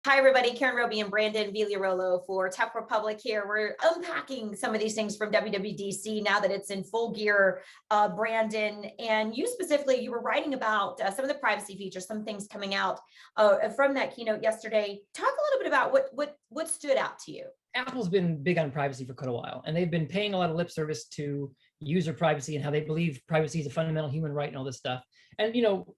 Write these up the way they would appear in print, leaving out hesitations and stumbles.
Hi, everybody. Karen Roby and Brandon Vigliarolo for TechRepublic here. We're unpacking some of these things from WWDC now that it's in full gear, Brandon. And you specifically, you were writing about some of the privacy features, some things coming out from that keynote yesterday. Talk a little bit about what stood out to you. Apple's been big on privacy for quite a while, and they've been paying a lot of lip service to user privacy and how they believe privacy is a fundamental human right and all this stuff. And, you know,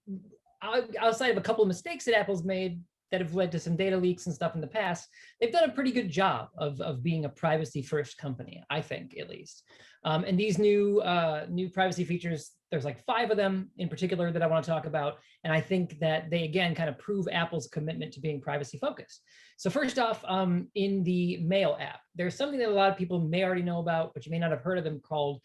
outside of a couple of mistakes that Apple's made that have led to some data leaks and stuff in the past, they've done a pretty good job of being a privacy first company, I think, at least. And these new privacy features, there's like 5 of them in particular that I want to talk about. And I think that they, again, kind of prove Apple's commitment to being privacy focused. So first off, in the Mail app, there's something that a lot of people may already know about, but you may not have heard of them, called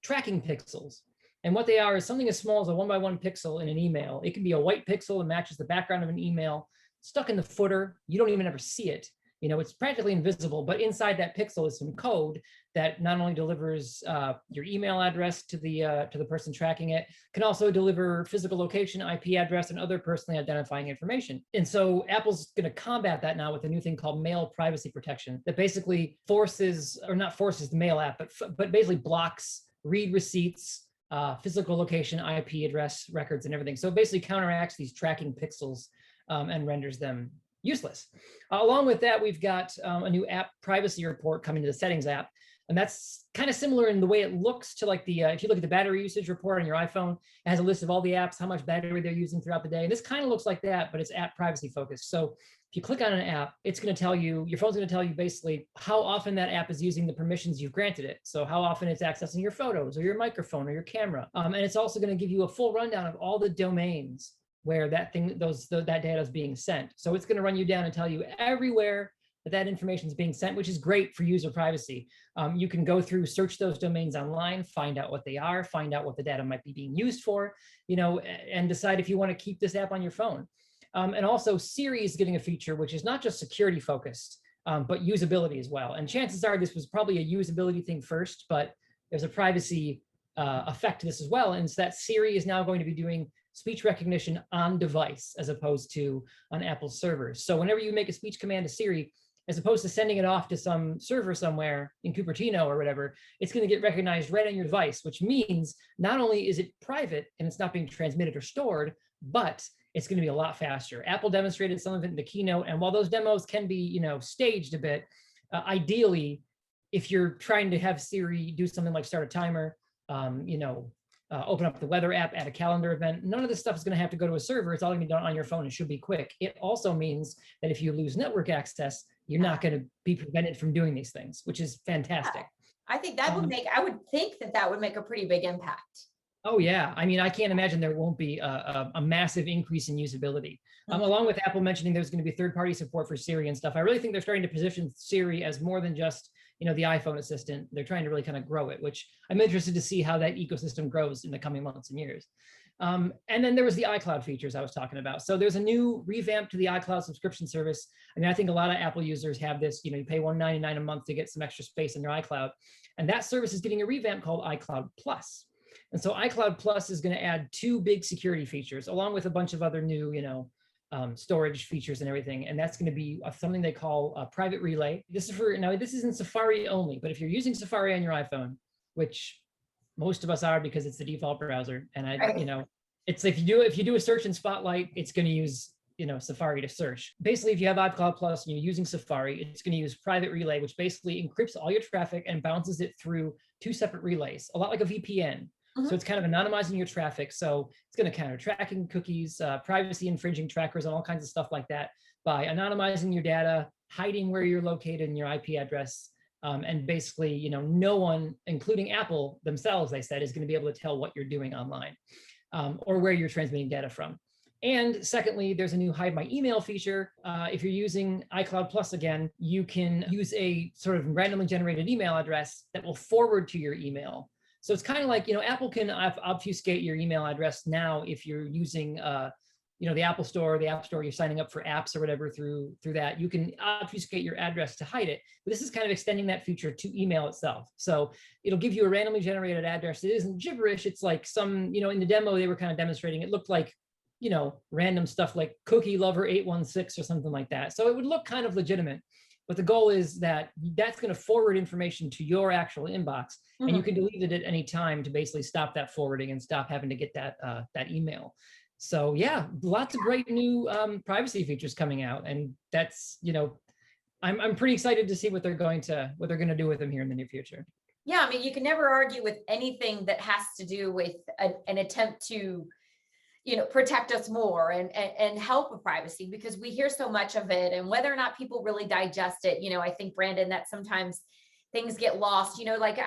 tracking pixels. And what they are is something as small as a 1x1 pixel in an email. It can be a white pixel that matches the background of an email, stuck in the footer. You don't even ever see it. You know, it's practically invisible, but inside that pixel is some code that not only delivers your email address to the person tracking it, can also deliver physical location, IP address, and other personally identifying information. And so Apple's going to combat that now with a new thing called Mail Privacy Protection that basically forces, or not forces the Mail app, but basically blocks read receipts, physical location, IP address records, and everything. So it basically counteracts these tracking pixels and renders them useless. Along with that, we've got a new app privacy report coming to the settings app. And that's kind of similar in the way it looks to like the, if you look at the battery usage report on your iPhone, it has a list of all the apps, how much battery they're using throughout the day. And this kind of looks like that, but it's app privacy focused. So if you click on an app, it's going to tell you, your phone's going to tell you basically how often that app is using the permissions you've granted it. So how often it's accessing your photos or your microphone or your camera. And it's also going to give you a full rundown of all the domains where that data is being sent. So it's going to run you down and tell you everywhere that information is being sent, which is great for user privacy. You can go through, search those domains online, find out what they are, find out what the data might be being used for, you know, and decide if you want to keep this app on your phone. And also Siri is getting a feature which is not just security focused, but usability as well. And chances are this was probably a usability thing first, but there's a privacy effect to this as well. And so that Siri is now going to be doing speech recognition on device as opposed to on Apple's servers. So whenever you make a speech command to Siri, as opposed to sending it off to some server somewhere in Cupertino or whatever, it's going to get recognized right on your device, which means not only is it private and it's not being transmitted or stored, but it's going to be a lot faster. Apple demonstrated some of it in the keynote, and while those demos can be, you know, staged a bit, ideally, if you're trying to have Siri do something like start a timer, you know, open up the weather app, add a calendar event, none of this stuff is going to have to go to a server. It's all going to be done on your phone. It should be quick. It also means that if you lose network access, you're not going to be prevented from doing these things, which is fantastic. I think that would make, I would think that would make a pretty big impact. Oh yeah, I mean, I can't imagine there won't be a massive increase in usability. Along with Apple mentioning there's going to be third-party support for Siri and stuff, I really think they're starting to position Siri as more than just, you know, the iPhone assistant. They're trying to really kind of grow it, which I'm interested to see how that ecosystem grows in the coming months and years. And then there was the iCloud features I was talking about. So there's a new revamp to the iCloud subscription service. I mean, I think a lot of Apple users have this, you know, you pay $1.99 a month to get some extra space in your iCloud. And that service is getting a revamp called iCloud Plus. And so iCloud Plus is going to add 2 big security features, along with a bunch of other new, you know, storage features and everything. And that's going to be something they call a private relay. This is for, now this isn't Safari only, but if you're using Safari on your iPhone, which most of us are because it's the default browser, and you know, it's if you do a search in Spotlight, it's going to use, you know, Safari to search. Basically, if you have iCloud Plus and you're using Safari, it's going to use private relay, which basically encrypts all your traffic and bounces it through 2 separate relays, a lot like a VPN. So it's kind of anonymizing your traffic. So it's going to counter tracking cookies, privacy infringing trackers, and all kinds of stuff like that by anonymizing your data, hiding where you're located and your IP address. And basically, you know, no one, including Apple themselves, they said, is going to be able to tell what you're doing online or where you're transmitting data from. And secondly, there's a new hide my email feature. If you're using iCloud Plus again, you can use a sort of randomly generated email address that will forward to your email. So it's kind of like, you know, Apple can obfuscate your email address now if you're using, you know, the Apple Store, the App Store, you're signing up for apps or whatever through that. You can obfuscate your address to hide it. But this is kind of extending that feature to email itself. So it'll give you a randomly generated address. It isn't gibberish. It's like some, you know, in the demo they were kind of demonstrating, it looked like random stuff like cookie lover 816 or something like that. So it would look kind of legitimate. But the goal is that that's going to forward information to your actual inbox, and you can delete it at any time to basically stop that forwarding and stop having to get that email. So yeah, lots of great new privacy features coming out, and that's I'm pretty excited to see what they're going to do with them here in the near future. Yeah, I mean, you can never argue with anything that has to do with an attempt to protect us more and help with privacy, because we hear so much of it, and whether or not people really digest it, I think, Brandon, that sometimes things get lost, like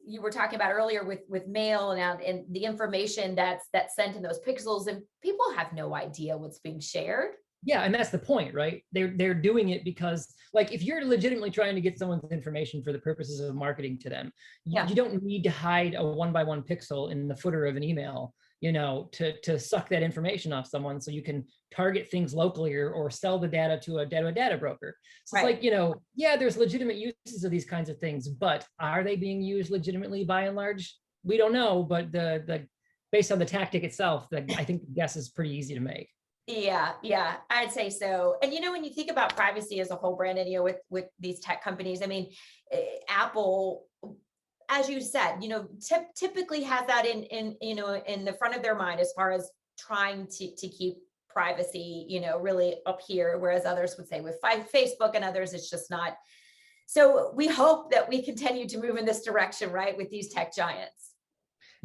you were talking about earlier with mail and the information that's sent in those pixels, and people have no idea what's being shared. Yeah, and that's the point, right? They're doing it because, like, if you're legitimately trying to get someone's information for the purposes of marketing to them, you don't need to hide a 1x1 pixel in the footer of an email, to suck that information off someone, so you can target things locally or sell the data to a data broker. So it's like, yeah, there's legitimate uses of these kinds of things, but are they being used legitimately by and large? We don't know, but the based on the tactic itself, I think the guess is pretty easy to make. Yeah, I'd say so. And when you think about privacy as a whole, Brandon, with these tech companies, I mean, Apple, as you said, typically has that in the front of their mind as far as trying to keep privacy, really up here, whereas others would say with Facebook and others, it's just not. So we hope that we continue to move in this direction, right, with these tech giants.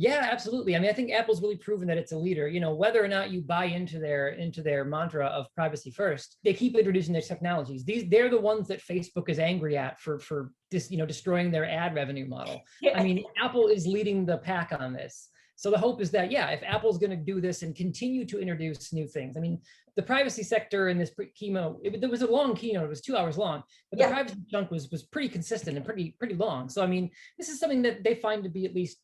Yeah, absolutely. I mean, I think Apple's really proven that it's a leader. Whether or not you buy into their mantra of privacy first, they keep introducing their technologies. They're the ones that Facebook is angry at for this, destroying their ad revenue model. Yeah. I mean, Apple is leading the pack on this. So the hope is that, if Apple's going to do this and continue to introduce new things, I mean, the privacy sector in this keynote, there was a long keynote, it was 2 hours long, but the privacy chunk was pretty consistent and pretty long. So, I mean, this is something that they find to be at least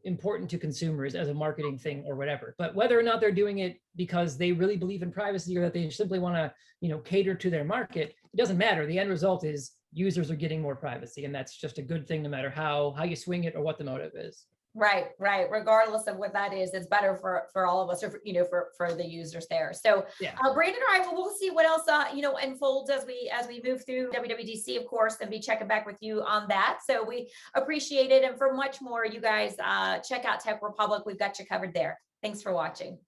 important to consumers as a marketing thing or whatever. But whether or not they're doing it because they really believe in privacy or that they simply want to, cater to their market, it doesn't matter. The end result is users are getting more privacy, and that's just a good thing no matter how you swing it or what the motive is. Right. Regardless of what that is, it's better for all of us, or for the users there. So, Brandon, all right, well, we'll see what else unfolds as we move through WWDC, of course, and be checking back with you on that. So we appreciate it, and for much more, you guys check out TechRepublic. We've got you covered there. Thanks for watching.